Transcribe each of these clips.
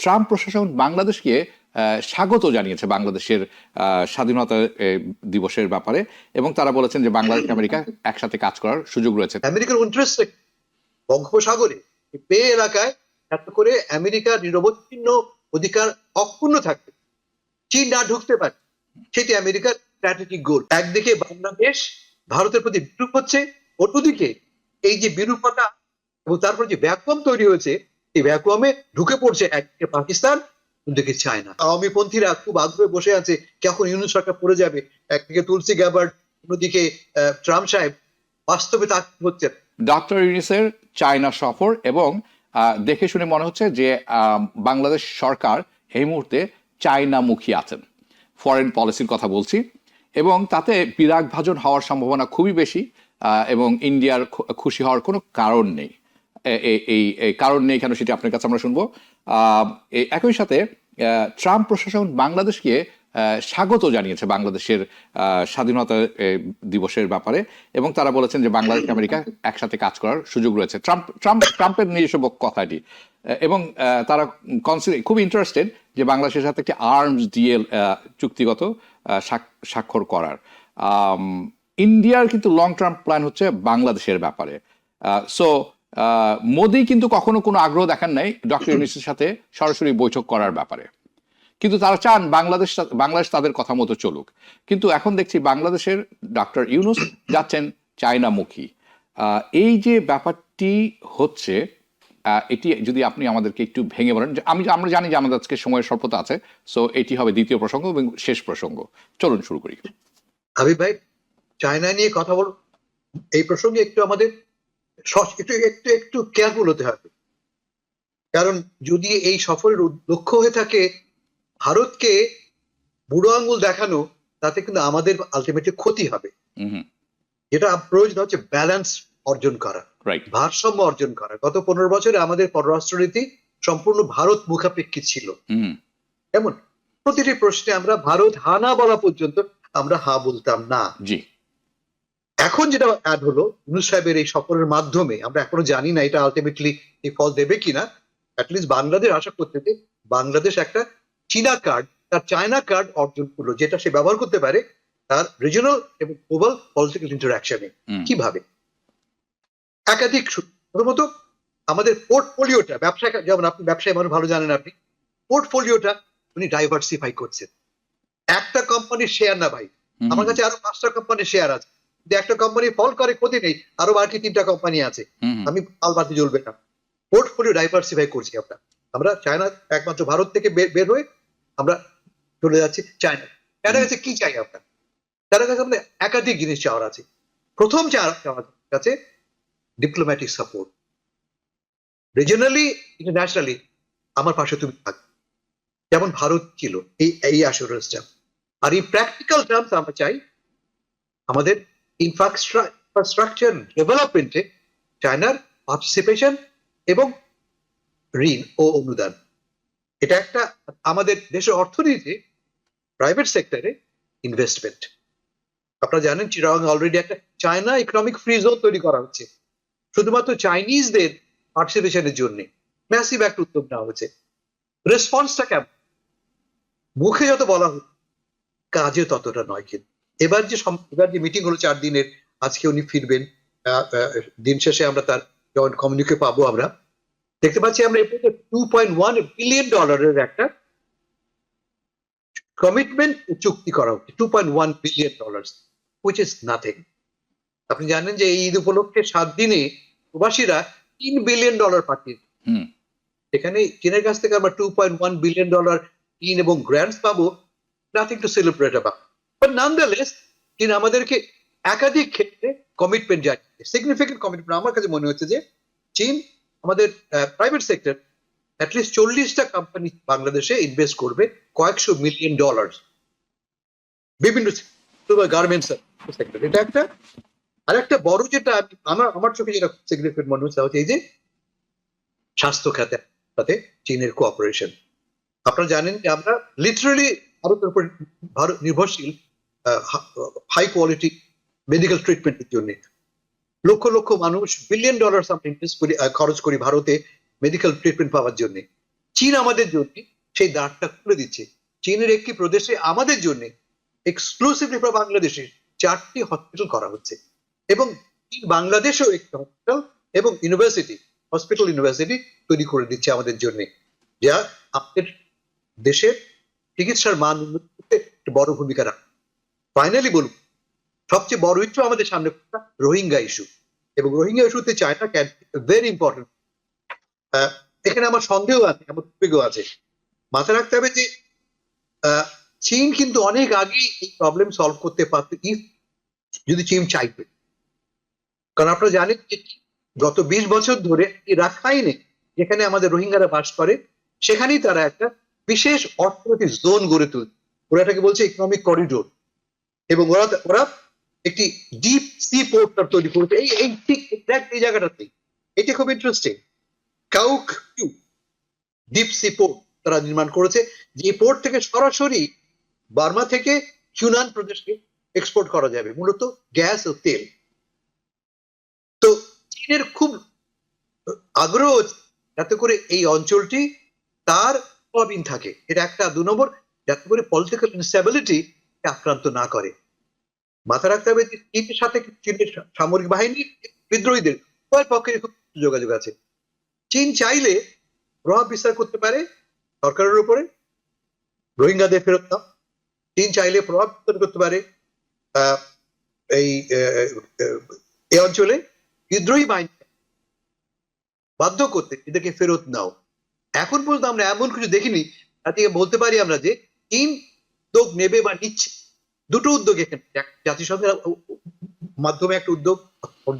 Trump প্রশাসন বাংলাদেশকে স্বাগত জানিয়েছে বাংলাদেশের স্বাধীনতা দিবসের ব্যাপারে, এবং তারা বলেছেন যে বাংলাদেশ আমেরিকা একসাথে কাজ করার সুযোগ রয়েছে। আমেরিকার ইন্টারেস্ট বঙ্গোপসাগরে বে এলাকায় যাতে করে আমেরিকার নিরবচ্ছিন্ন অধিকার অক্ষুণ্ণ থাকবে, চীন না ঢুকতে পারে, সেটি আমেরিকার স্ট্র্যাটেজিক গোল। একদিকে বাংলাদেশ ভারতের প্রতি বিরূপ হচ্ছে, অন্যদিকে এই যে বিরূপতা এবং তারপর যে ভ্যাকুয়াম তৈরি হয়েছে, এই ভ্যাকুয়ামে ঢুকে পড়ছে একদিকে পাকিস্তান, অন্যদিকে চায়না। আওয়ামী পন্থীরা খুব আগ্রহে বসে আছে কখন ইউনূস সরকার পড়ে যাবে। একদিকে তুলসী গ্যাবার্ড, অন্যদিকে ট্রাম্প সাহেব, বাস্তবে তা হচ্ছে। ডক্টর ইউনূসের চায়না সফর, এবং দেখে শুনে মনে হচ্ছে যে বাংলাদেশ সরকার এই মুহূর্তে চায়নামুখী আছেন, ফরেন পলিসির কথা বলছি, এবং তাতে বিরাগ ভাজন হওয়ার সম্ভাবনা খুবই বেশি, এবং ইন্ডিয়ার খুশি হওয়ার কোনো কারণ নেই। এই কারণ নেই কেন সেটি আপনার কাছে আমরা শুনবো। একই সাথে ট্রাম্প প্রশাসন বাংলাদেশকে স্বাগত জানিয়েছে বাংলাদেশের স্বাধীনতা দিবসের ব্যাপারে, এবং তারা বলেছেন যে বাংলাদেশ আমেরিকা একসাথে কাজ করার সুযোগ রয়েছে। ট্রাম্পের নিজস্ব কথাটি, এবং তারা খুব ইন্টারেস্টেড যে বাংলাদেশের সাথে একটি আর্মস ডিল চুক্তিগত স্বাক্ষর করার। ইন্ডিয়ার কিন্তু লং টার্ম প্ল্যান হচ্ছে বাংলাদেশের ব্যাপারে। সো মোদি কিন্তু কখনো কোনো আগ্রহ দেখান নাই ডক্টর ইউনূসের সাথে সরাসরি বৈঠক করার ব্যাপারে, কিন্তু তারা চান বাংলাদেশ তাদের কথা মতো চলুক। কিন্তু এখন দেখছি বাংলাদেশের ডক্টর ইউনূস যাচ্ছেন চায়নামুখী। এই যে ব্যাপারটি হচ্ছে, এটি যদি আপনি আমাদেরকে একটু ভেঙে বলেন। আমরা জানি যে আমাদের আজকে সময়ের স্বল্পতা আছে, সো এটি হবে দ্বিতীয় প্রসঙ্গ এবং শেষ প্রসঙ্গ। চলুন শুরু করি। হাবিব ভাই, চায়না নিয়ে কথা বল, এই প্রসঙ্গে একটু আমাদের একটু কেয়ারফুল হতে হবে। কারণ যদি এই সফরের লক্ষ্য হয়ে থাকে ভারতকে বুড়ো আঙ্গুল দেখানো, তাতে কিন্তু আমাদের আলটিমেটলি ক্ষতি হবে। যেটা প্রয়োজন হচ্ছে ব্যালেন্স অর্জন করা, ভারসাম্য অর্জন করা। গত 15 বছরে আমাদের পররাষ্ট্রনীতি সম্পূর্ণ ভারত মুখাপেক্ষী ছিল। এমন প্রতিটি প্রশ্নে আমরা ভারত হা না বলা পর্যন্ত আমরা হা বলতাম না। এখন যেটা অ্যাড হলো ইউনূস সাহেবের এই সফরের মাধ্যমে, আমরা এখনো জানি না এটা আলটিমেটলি এই ফল দেবে কিনা। অ্যাটলিস্ট বাংলাদেশ আশা করতেছে বাংলাদেশ একটা চীনা কার্ড, তার চায়না কার্ড অর্জন করলো, যেটা সে ব্যবহার করতে পারে তার রিজিওনাল এবং গ্লোবাল পলিটিক্যাল ইন্টারঅ্যাকশনে। কিভাবে? একাধিক। প্রথমত আমাদের পোর্টফোলিওটা, ব্যবসা, যেমন আপনি ব্যবসায় মানুষ ভালো জানেন, আপনি পোর্টফোলিওটা উনি ডাইভার্সিফাই করছেন। একটা কোম্পানির শেয়ার না ভাই, আমার কাছে আরো 5টা কোম্পানির শেয়ার আছে। একটা কোম্পানি ফল করে ক্ষতি নেই, আরো বাকি 3টা কোম্পানি আছে, আমি আলবাতি জ্বলবে না। পোর্টফোলিও ডাইভার্সিফাই করছি আমরা চায়না, একমাত্র ভারত থেকে বের হয়ে আমরা চলে যাচ্ছি চায়না। চায়নার কাছে কি চাই আপনার? চায়নার কাছে আমাদের একাধিক জিনিস চাওয়ার আছে। প্রথম চাওয়ার কাছে ডিপ্লোম্যাটিক সাপোর্ট, রিজিওনালি ইন্টারন্যাশনালি আমার পাশে তুমি থাকবে, যেমন ভারত ছিল। এই অ্যাসুরেন্সটা। আর এই প্র্যাকটিক্যাল টার্মস আমরা চাই আমাদের ইনফ্রাস্ট্রাকচার ডেভেলপমেন্টে চায়নার পার্টিসিপেশন এবং ঋণ ও অনুদান। এটা একটা আমাদের দেশের অর্থনীতি, প্রাইভেট সেক্টরে ইনভেস্টমেন্ট। আপনারা জানেন চিরাং অলরেডি একটা চায়না ইকোনমিক ফ্রি জোন তৈরি করা হচ্ছে শুধুমাত্র চাইনিজদের পার্টিসিপেশনের জন্য। ম্যাসিভ একটা উদ্যোগ নেওয়া হচ্ছে। রেসপন্সটা কেমন? মুখে যত বলা হচ্ছে, কাজে ততটা নয়। কিন্তু এবার যে মিটিং হলো 4 দিনের, আজকে উনি ফিরবেন, দিন শেষে আমরা তার জয়েন্ট কমিউনিকে পাবো। আমরা দেখতে পাচ্ছি আমরা এরপরে $2.1 বিলিয়ন একটা কমিটমেন্ট চুক্তি করা হচ্ছে। $2.1 বিলিয়ন, which is nothing। আপনি জানেন যে এই ঈদ উপলক্ষে 7 দিনে প্রবাসীরা $3 বিলিয়ন পাঠিয়েছে। এখানে চীনের কাছ থেকে আমরা $2.1 বিলিয়ন ঋণ এবং গ্র্যান্টস পাবো। Nothing to celebrate about, but nonetheless চীন আমাদেরকে একাধিক ক্ষেত্রে কমিটমেন্ট জানিয়েছে, সিগনিফিকেন্ট কমিটমেন্ট। আমার কাছে মনে হচ্ছে যে চীন আমাদের প্রাইভেট সেক্টর অ্যাটলিস্ট 40টা কোম্পানি বাংলাদেশে ইনভেস্ট করবে কয়েকশো মিলিয়ন ডলার বিভিন্ন গার্মেন্টস সেক্টর। এটা একটা। আর একটা বড় যেটা আমার চোখে যেটা সিগনিফিকেন্ট মনে হচ্ছে এই যে স্বাস্থ্য খাতে চীনের কোঅপারেশন। আপনারা জানেন যে আমরা লিটারালি ভারতের উপর নির্ভরশীল হাই কোয়ালিটি মেডিকেল ট্রিটমেন্টের জন্য। লক্ষ লক্ষ মানুষ $1 বিলিয়ন আমরা ইনভেস্ট করি, খরচ করি ভারতে মেডিকেল ট্রিটমেন্ট পাওয়ার জন্য। চীন আমাদের জন্য সেই দ্বারটা খুলে দিচ্ছে। চীনের একটি প্রদেশে আমাদের জন্য এক্সক্লুসিভলি ফর বাংলাদেশে 4টি হসপিটাল করা হচ্ছে, এবং চীন বাংলাদেশেও একটি হসপিটাল এবং ইউনিভার্সিটি তৈরি করে দিচ্ছে আমাদের জন্য, যা আমাদের দেশের চিকিৎসার মান উন্নত করতে একটি বড় ভূমিকা রাখে। ফাইনালি বলবো, সবচেয়ে বড় ইস্যু আমাদের সামনে রোহিঙ্গা ইস্যু, এবং রোহিঙ্গা ইস্যুতে চায়না ক্যান ভেরি ইম্পর্টেন্ট। এখানে আমার সন্দেহ আছে, আমার উদ্বেগও আছে। মাথায় রাখতে হবে যে চীন কিন্তু অনেক আগেই এই প্রবলেম সলভ করতে পারত যদি চীন চাইতো। কারণ আপনারা জানেন যে গত 20 বছর ধরে রাখাইনে, যেখানে আমাদের রোহিঙ্গারা বাস করে, সেখানেই তারা একটা বিশেষ অর্থনৈতিক জোন গড়ে তুলছে। ওরা এটাকে বলছে ইকোনমিক করিডোর, এবং ওরা একটি ডিপ সি পোর্ট তৈরি করেছে এই ঠিক এই জায়গাটাতেই। এটা খুব ইন্টারেস্টিং। কাউক ডিপ সি পোর্ট তারা নির্মাণ করেছে, যে পোর্ট থেকে সরাসরি বার্মা থেকে হিউনান প্রদেশকে এক্সপোর্ট করা যাবে, মূলত গ্যাস ও তেল। তো চীনের খুব আগ্রহ যাতে করে এই অঞ্চলটি তার অধীন থাকে, এটা একটা। 2 নম্বর, যাতে করে পলিটিক্যাল ইনস্টেবিলিটি আক্রান্ত না করে। মাথা রাখতে হবে যে চীনের সাথে চীনের সামরিক বাহিনী বিদ্রোহীদের উভয় পক্ষের খুব যোগাযোগ আছে। চীন চাইলে প্রভাব বিস্তার করতে পারে সরকারের উপরে, রোহিঙ্গাদের ফেরত দাও। চীন চাইলে প্রভাব বিস্তার করতে পারে এই অঞ্চলে বিদ্রোহী বাহিনী বাধ্য করতে, এদেরকে ফেরত নাও। এখন পর্যন্ত আমরা এমন কিছু দেখিনি যাতে বলতে পারি আমরা যে চীন উদ্যোগ নেবে বা নিচ্ছে। দুটো উদ্যোগ এখানে, জাতিসংঘের মাধ্যমে একটা উদ্যোগ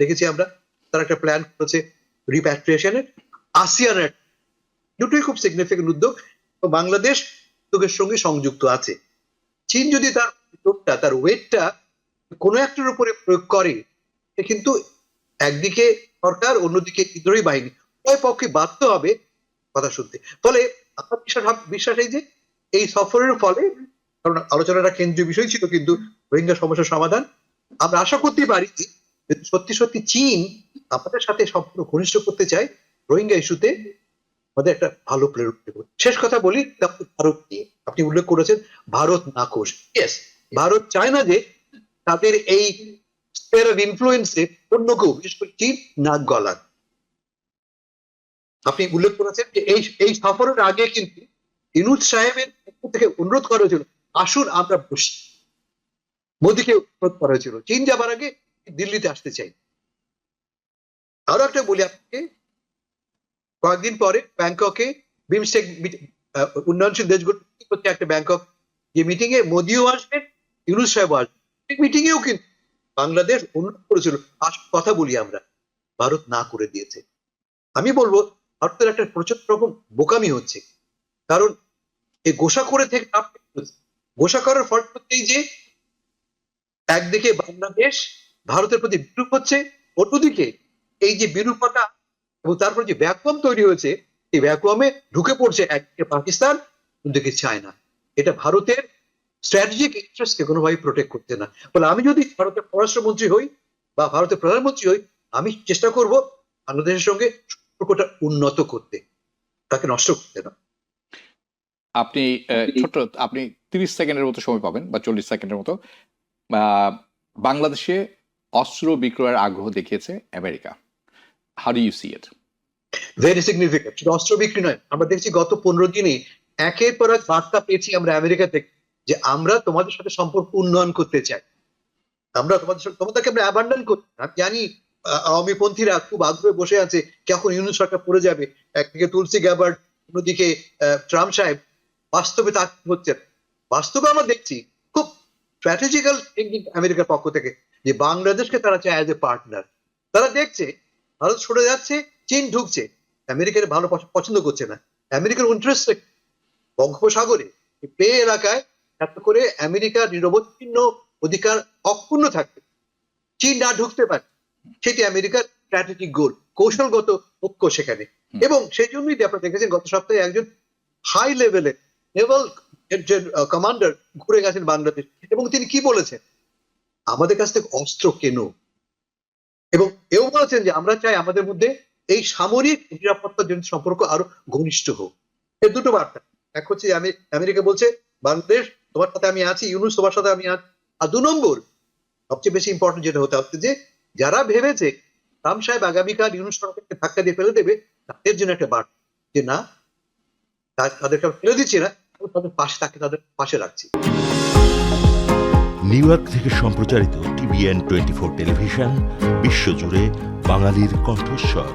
দেখেছি আমরা, তারা একটা প্ল্যান করেছে রিপ্যাট্রিয়েশনের। আসিয়ানের দুটোই খুব সিগনিফিকেন্ট উদ্যোগ, বাংলাদেশ উদ্যোগের সঙ্গে সংযুক্ত আছে। চীন যদি তার ওয়েটটা কোনো একটার উপরে প্রয়োগ করে, কিন্তু একদিকে সরকার, অন্যদিকে বিদ্রোহী বাহিনী, উভয় পক্ষে বাধ্য হবে কথা শুনতে। ফলে আমার বিশ্বাস এই যে এই সফরের ফলে, কারণ আলোচনাটা কেন্দ্রীয় বিষয় ছিল কিন্তু রোহিঙ্গা সমস্যার সমাধান, আমরা আশা করতে পারি যে সত্যি সত্যি চীন আমাদের সাথে সম্পূর্ণ ঘনিষ্ঠ করতে চায় রোহিঙ্গা ইস্যুতে, আমাদের একটা ভালো প্লেয়ার। শেষ কথা বলি ভারত নিয়ে, আপনি উল্লেখ করেছেন ভারত নাখোশ। ইয়েস, ভারত চায় না যে তাদের এই স্পেয়ার অফ ইনফ্লুয়েন্সে অন্য কেউ, বিশেষ করে চীন, নাক গলান। আপনি উল্লেখ করেছেন যে এই সফরের আগে কিন্তু ইউনূস সাহেবের পক্ষ থেকে অনুরোধ করা হয়েছিল, আসুন আমরা বসি। মোদীকে অনুরোধ করা হয়েছিল চীন যাবার আগে দিল্লিতে আসতে চাই। আরো একটা বলি আপনাকে, কয়েকদিন পরে ব্যাংককে বিমস্টেক উন্নয়নশীল দেশগুলো একটা ব্যাংকক যে মিটিং এ মোদিও আসবেন, ইউনূস সাহেব আসবেন। মিটিং এও কিন্তু বাংলাদেশ অনুরোধ করেছিল কথা বলি আমরা, ভারত না করে দিয়েছে। আমি বলবো ভারতের একটা প্রচুর রকম বোকামি হচ্ছে, কারণ এই গোসা করে থেকে গোসা করার ফল হচ্ছেই যে একদিকে বাংলাদেশ ভারতের প্রতি বিরূপ হচ্ছে, অন্যদিকে এই যে বিরূপতা এবং তারপর যে ভ্যাকুয়াম তৈরি হয়েছে, এই ভ্যাকুয়ামে ঢুকে পড়ছে একদিকে পাকিস্তান, অন্যদিকে চায়না। এটা ভারতের স্ট্র্যাটেজিক ইন্টারেস্টকে কোনোভাবেই প্রোটেক্ট করতে না। ফলে আমি যদি ভারতের পররাষ্ট্রমন্ত্রী হই বা ভারতের প্রধানমন্ত্রী হই, আমি চেষ্টা করব বাংলাদেশের সঙ্গে সম্পর্কটা উন্নত করতে, তাকে নষ্ট করতে না। আপনি ছোট্ট, আপনি 30 সেকেন্ডের মতো সময় পাবেন বা 40 সেকেন্ডের মতো। বাংলাদেশে অস্ত্র বিক্রয়ের আগ্রহ দেখিয়েছে America. How do you see it? Very significant. শুধু অস্ত্র বিক্রি নয়, আমরা দেখছি গত 15 দিনে একের পর এক বার্তা পেয়েছি আমরা আমেরিকা থেকে যে আমরা তোমাদের সাথে সম্পর্ক উন্নয়ন করতে চাই, আমরা তোমাদেরকে আমরা অ্যাবান্ডন করতে। আমি জানি আওয়ামীপন্থীরা খুব আগ্রহে বসে আছে কখন ইউনূস সরকার পড়ে যাবে, একদিকে তুলসী গ্যাবার্ড, অন্যদিকে ট্রাম্প সাহেব। বাস্তবে তা হচ্ছে, বাস্তবে আমরা দেখছি খুব স্ট্র্যাটেজিক্যাল থিঙ্কিং আমেরিকার পক্ষ থেকে, যে বাংলাদেশকে তারা চায় অ্যাজ এ পার্টনার। তারা দেখছে ভারত সরে যাচ্ছে, চীন ঢুকছে, আমেরিকার ভালো পছন্দ করছে না। আমেরিকার ইন্টারেস্ট বঙ্গোপসাগরে বে এলাকায় যাতে করে আমেরিকার নিরবচ্ছিন্ন অধিকার অক্ষুণ্ণ থাকবে, চীন না ঢুকতে পারে, সেটি আমেরিকার স্ট্র্যাটেজিক গোল, কৌশলগত ঐক্য সেখানে। এবং সেই জন্যই আপনারা দেখেছেন গত সপ্তাহে একজন হাই লেভেলের নেভাল কমান্ডার ঘুরে গেছেন বাংলাদেশ, এবং তিনি কি বলেছেন, আমাদের কাছ থেকে অস্ত্র কেন, এবং এও বলেছেন যে আমরা চাই আমাদের মধ্যে এই সামরিক নিরাপত্তার জন্য সম্পর্ক আরো ঘনিষ্ঠ হোক। এর দুটো বার্তা। এক হচ্ছে আমেরিকা বলছে বাংলাদেশ তোমার সাথে আমি আছি, ইউনূস তোমার সাথে আমি আছি। আর 2 নম্বর সবচেয়ে বেশি ইম্পর্টেন্ট যেটা হতে হচ্ছে যে যারা ভেবেছে ট্রাম্প সাহেব আগামীকাল ইউনূস সরকারকে ধাক্কা দিয়ে ফেলে দেবে, তাদের জন্য একটা বার্তা যে না, তাদেরকে ফেলে দিচ্ছি না, তাদের পাশে রাখছি। নিউ ইয়র্ক থেকে সম্প্রচারিত TVN 24 টেলিভিশন বিশ্বজুড়ে বাঙালির কণ্ঠস্বর।